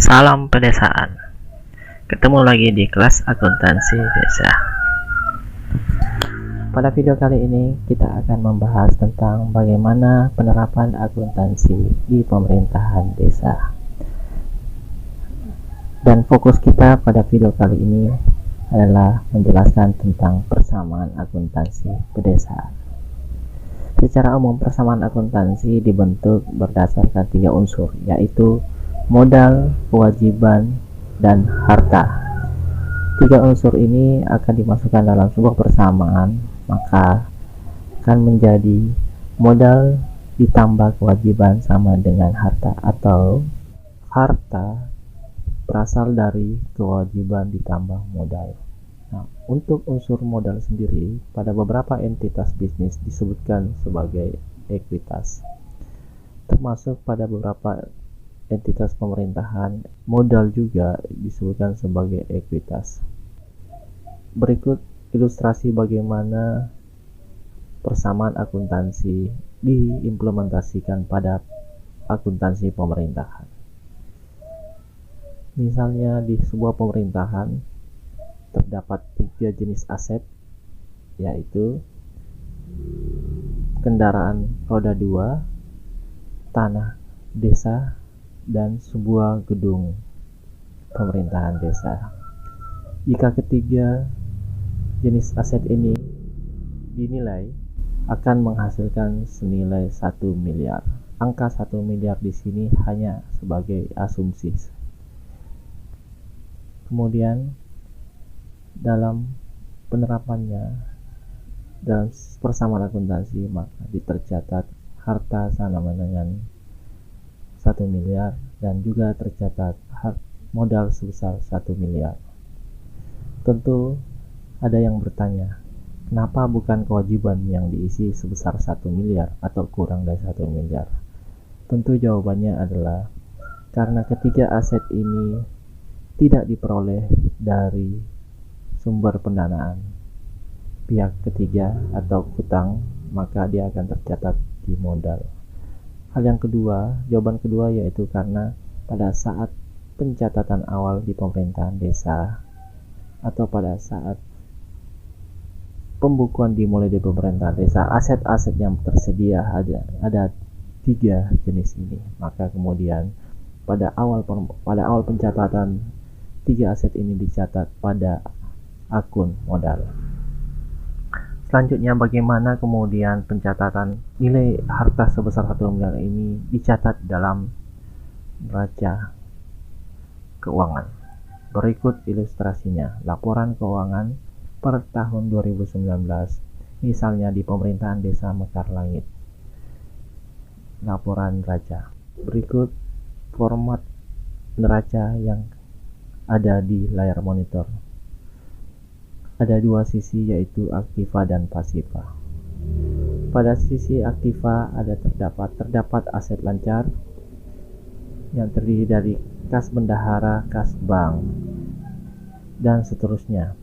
Salam pedesaan. Ketemu lagi di kelas akuntansi desa. Pada video kali ini kita akan membahas tentang bagaimana penerapan akuntansi di pemerintahan desa. Dan fokus kita pada video kali ini adalah menjelaskan tentang persamaan akuntansi pedesaan. Secara umum, persamaan akuntansi dibentuk berdasarkan 3 unsur, yaitu modal, kewajiban, dan harta. 3 unsur ini akan dimasukkan dalam sebuah persamaan, maka akan menjadi modal ditambah kewajiban sama dengan harta, atau harta berasal dari kewajiban ditambah modal. Nah, untuk unsur modal sendiri, pada beberapa entitas bisnis disebutkan sebagai ekuitas, termasuk pada beberapa entitas pemerintahan, modal juga disebutkan sebagai ekuitas. Berikut ilustrasi bagaimana persamaan akuntansi diimplementasikan pada akuntansi pemerintahan. Misalnya di sebuah pemerintahan terdapat 3 jenis aset, yaitu kendaraan roda 2, tanah desa, dan sebuah gedung pemerintahan desa. Jika ketiga jenis aset ini dinilai akan menghasilkan senilai 1 miliar. Angka 1 miliar di sini hanya sebagai asumsi. Kemudian dalam penerapannya dalam persamaan akuntansi, maka tercatat harta sama dengan 1 miliar dan juga tercatat modal sebesar 1 miliar. Tentu ada yang bertanya, kenapa bukan kewajiban yang diisi sebesar 1 miliar atau kurang dari 1 miliar? Tentu jawabannya adalah karena ketiga aset ini tidak diperoleh dari sumber pendanaan pihak ketiga atau hutang, maka dia akan tercatat di modal. Hal yang kedua, jawaban kedua, yaitu karena pada saat pencatatan awal di pemerintahan desa atau pada saat pembukuan dimulai di pemerintahan desa, aset-aset yang tersedia ada 3 jenis ini. Maka kemudian pada awal pencatatan 3 aset ini dicatat pada akun modal. Selanjutnya, bagaimana kemudian pencatatan nilai harta sebesar 1 miliar ini dicatat dalam neraca keuangan. Berikut ilustrasinya, laporan keuangan per tahun 2019, misalnya di pemerintahan desa Mekar Langit. Laporan neraca. Berikut format neraca yang ada di layar monitor. Ada 2 sisi, yaitu aktiva dan pasiva. Pada sisi aktiva terdapat aset lancar yang terdiri dari kas bendahara, kas bank, dan seterusnya.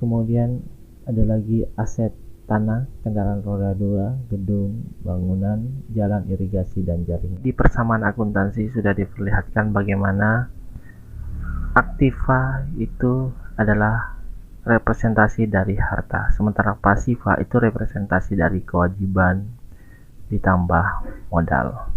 Kemudian ada lagi aset tanah, kendaraan roda 2, gedung, bangunan, jalan irigasi, dan jaringan. Di persamaan akuntansi sudah diperlihatkan bagaimana aktiva itu adalah representasi dari harta, sementara pasiva itu representasi dari kewajiban ditambah modal.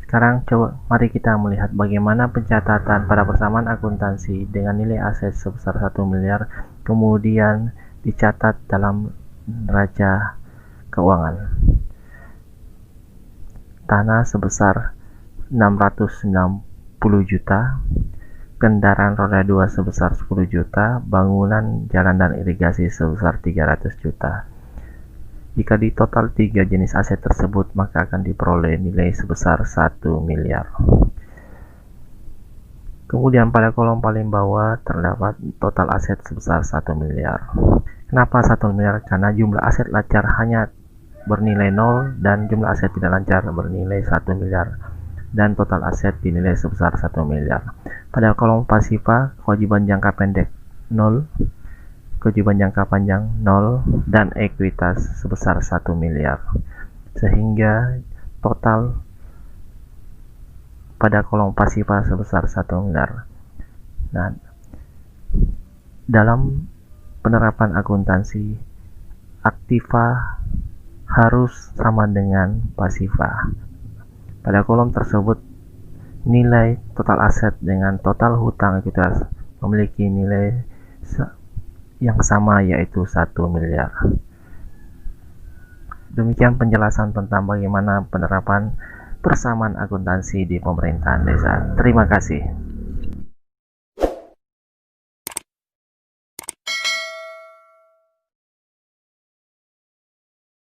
Sekarang mari kita melihat bagaimana pencatatan pada persamaan akuntansi dengan nilai aset sebesar 1 miliar kemudian dicatat dalam neraca keuangan. Tanah sebesar 690 juta, kendaraan roda 2 sebesar 10 juta, bangunan, jalan, dan irigasi sebesar 300 juta. Jika di total 3 jenis aset tersebut, maka akan diperoleh nilai sebesar 1 miliar. Kemudian pada kolom paling bawah terdapat total aset sebesar 1 miliar. Kenapa 1 miliar? Karena jumlah aset lancar hanya bernilai 0 dan jumlah aset tidak lancar bernilai 1 miliar. Dan total aset dinilai sebesar 1 miliar. Pada kolom pasiva, kewajiban jangka pendek 0, kewajiban jangka panjang 0, dan ekuitas sebesar 1 miliar. Sehingga total pada kolom pasifa sebesar 1 miliar. Nah, dalam penerapan akuntansi, aktiva harus sama dengan pasifa. Pada kolom tersebut, nilai total aset dengan total hutang ekuitas memiliki nilai yang sama, yaitu 1 miliar. Demikian penjelasan tentang bagaimana penerapan persamaan akuntansi di pemerintahan desa. Terima kasih.